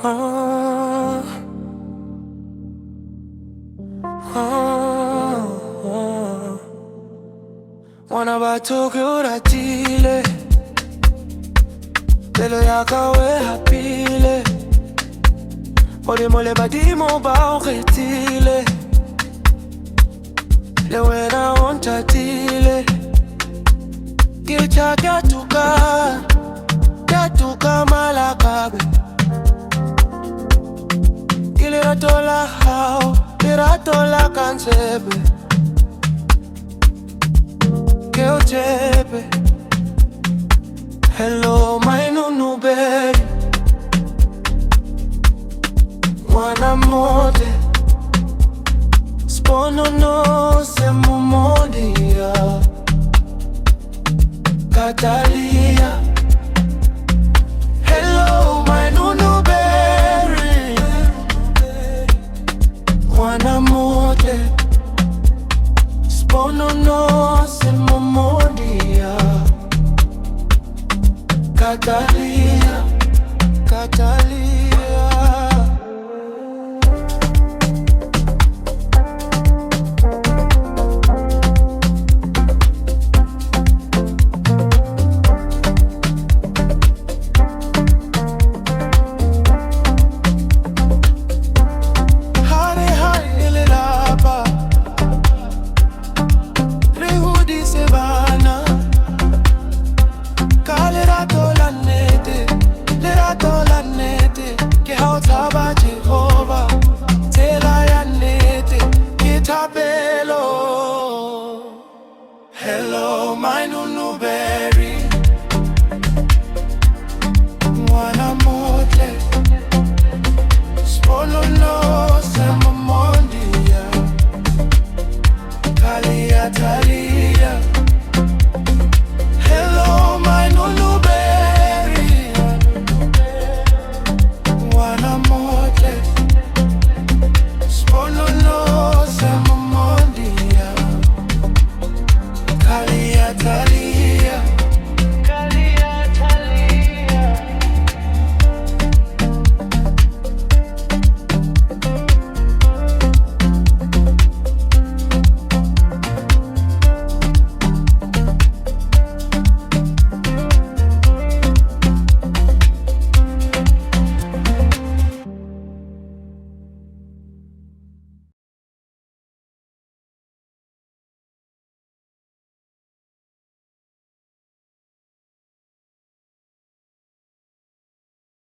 Ah, ah, ah. Wana bathoke uratile, pelo yaka we hapile, mole badimo ba o kgethile, le wena o nthatile. Ke tla ka tuka malakabe, ke lerato la hao, lerato la kantsebe, ke o tshepe. Hello my nunu baby, ngwana mode, sponono se mumodia, Catalia. Hello my nunu baby, ngwana mode, sponono se mumodia, Catalia, Catalia. Hello, my new